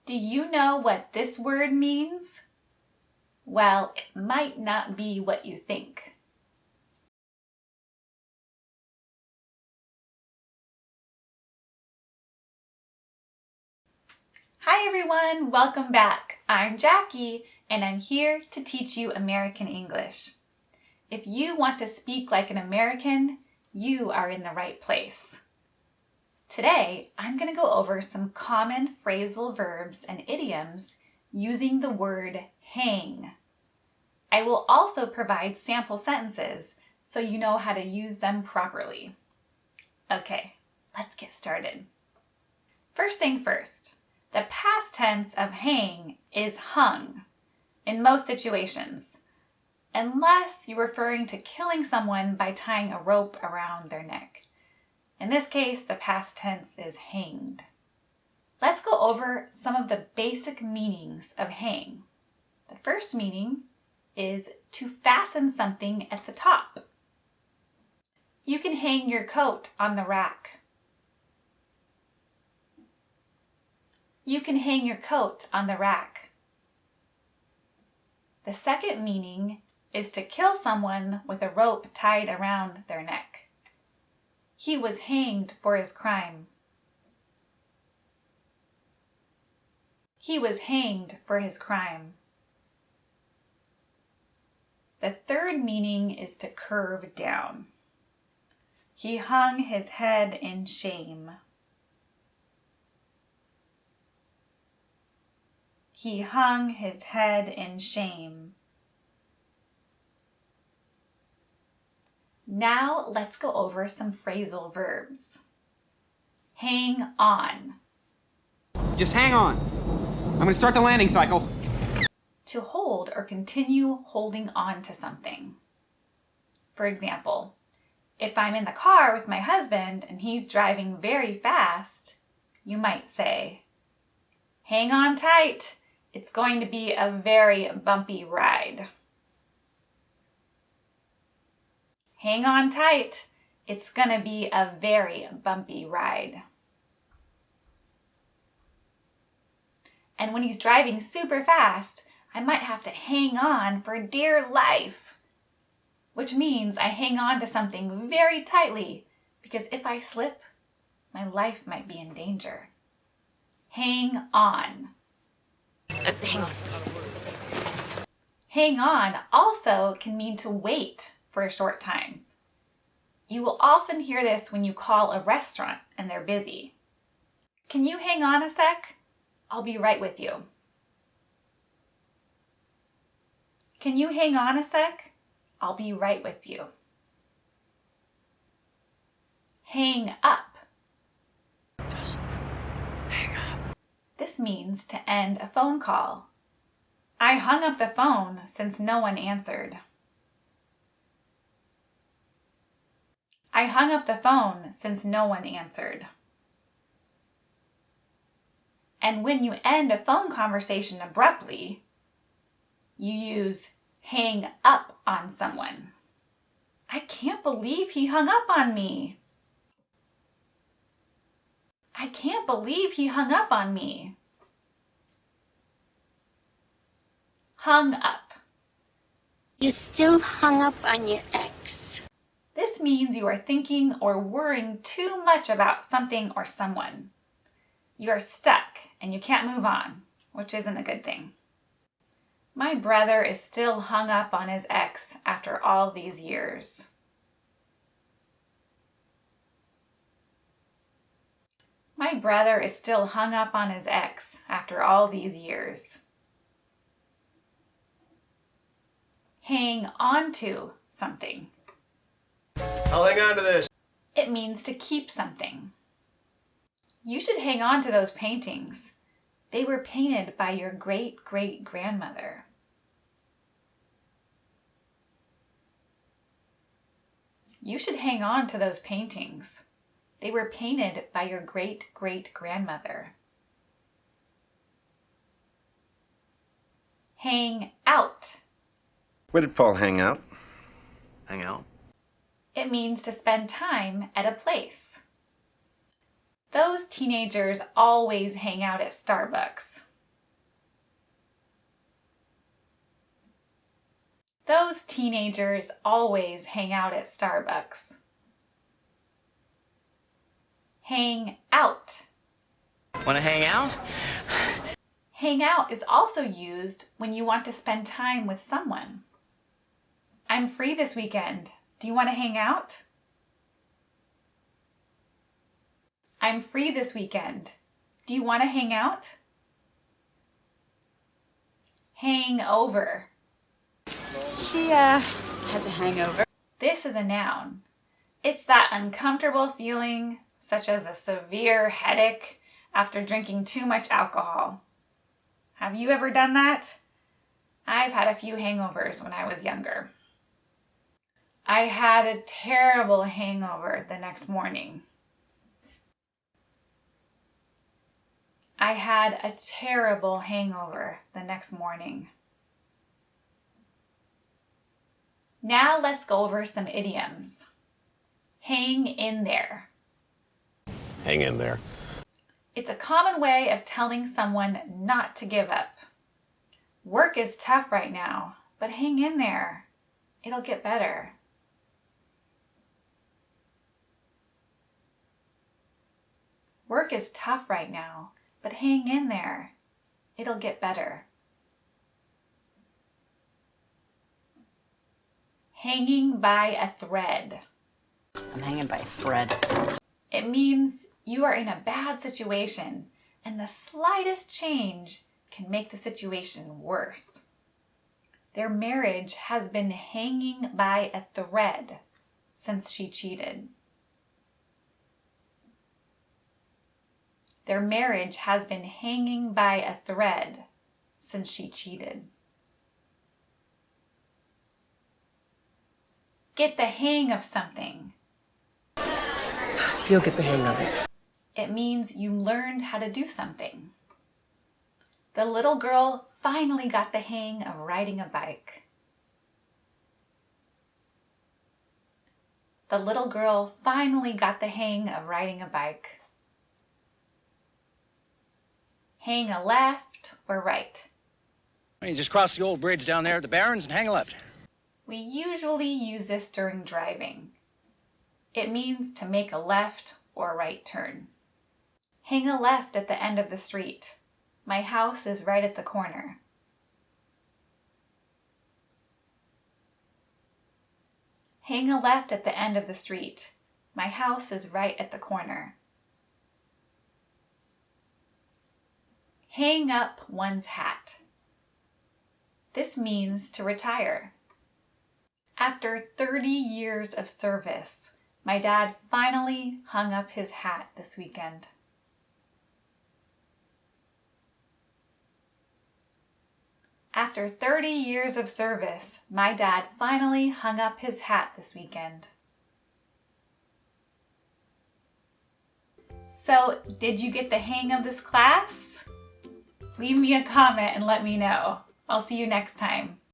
Do you know what this word means? Well, it might not be what you think. Hi everyone, welcome back. I'm Jackie and I'm here to teach you American English. If you want to speak like an American, you are in the right place. Today, I'm going to go over some common phrasal verbs and idioms using the word hang. I will also provide sample sentences so you know how to use them properly. Okay, let's get started. First thing first, the past tense of hang is hung in most situations, unless you're referring to killing someone by tying a rope around their neck. In this case, the past tense is hanged. Let's go over some of the basic meanings of hang. The first meaning is to fasten something at the top. You can hang your coat on the rack. You can hang your coat on the rack. The second meaning is to kill someone with a rope tied around their neck. He was hanged for his crime. He was hanged for his crime. The third meaning is to curve down. He hung his head in shame. He hung his head in shame. Now let's go over some phrasal verbs. Hang on. Just hang on. I'm going to start the landing cycle. To hold or continue holding on to something. For example, if I'm in the car with my husband and he's driving very fast, you might say, hang on tight. It's going to be a very bumpy ride. Hang on tight. It's going to be a very bumpy ride. And when he's driving super fast, I might have to hang on for dear life, which means I hang on to something very tightly because if I slip, my life might be in danger. Hang on. Hang on. Hang on also can mean to wait for a short time. You will often hear this when you call a restaurant and they're busy. Can you hang on a sec? I'll be right with you. Can you hang on a sec? I'll be right with you. Hang up. Just hang up. This means to end a phone call. I hung up the phone since no one answered. I hung up the phone since no one answered. And when you end a phone conversation abruptly, you use hang up on someone. I can't believe he hung up on me. I can't believe he hung up on me. Hung up. You still hung up on your ex. This means you are thinking or worrying too much about something or someone. You are stuck and you can't move on, which isn't a good thing. My brother is still hung up on his ex after all these years. My brother is still hung up on his ex after all these years. Hang on to something. I'll hang on to this. It means to keep something. You should hang on to those paintings. They were painted by your great-great-grandmother. You should hang on to those paintings. They were painted by your great-great-grandmother. Hang out. Where did Paul hang out? Hang out. It means to spend time at a place. Those teenagers always hang out at Starbucks. Those teenagers always hang out at Starbucks. Hang out. Want to hang out? Hang out is also used when you want to spend time with someone. I'm free this weekend. Do you want to hang out? I'm free this weekend. Do you want to hang out? Hang over. She has a hangover. This is a noun. It's that uncomfortable feeling, such as a severe headache after drinking too much alcohol. Have you ever done that? I've had a few hangovers when I was younger. I had a terrible hangover the next morning. I had a terrible hangover the next morning. Now let's go over some idioms. Hang in there. Hang in there. It's a common way of telling someone not to give up. Work is tough right now, but hang in there. It'll get better. Work is tough right now, but hang in there. It'll get better. Hanging by a thread. I'm hanging by a thread. It means you are in a bad situation and the slightest change can make the situation worse. Their marriage has been hanging by a thread since she cheated. Their marriage has been hanging by a thread since she cheated. Get the hang of something. You'll get the hang of it. It means you learned how to do something. The little girl finally got the hang of riding a bike. The little girl finally got the hang of riding a bike. Hang a left or right. You just cross the old bridge down there at the Barrens and hang a left. We usually use this during driving. It means to make a left or right turn. Hang a left at the end of the street. My house is right at the corner. Hang a left at the end of the street. My house is right at the corner. Hang up one's hat. This means to retire. After 30 years of service, my dad finally hung up his hat this weekend. After 30 years of service, my dad finally hung up his hat this weekend. So, did you get the hang of this class? Leave me a comment and let me know. I'll see you next time.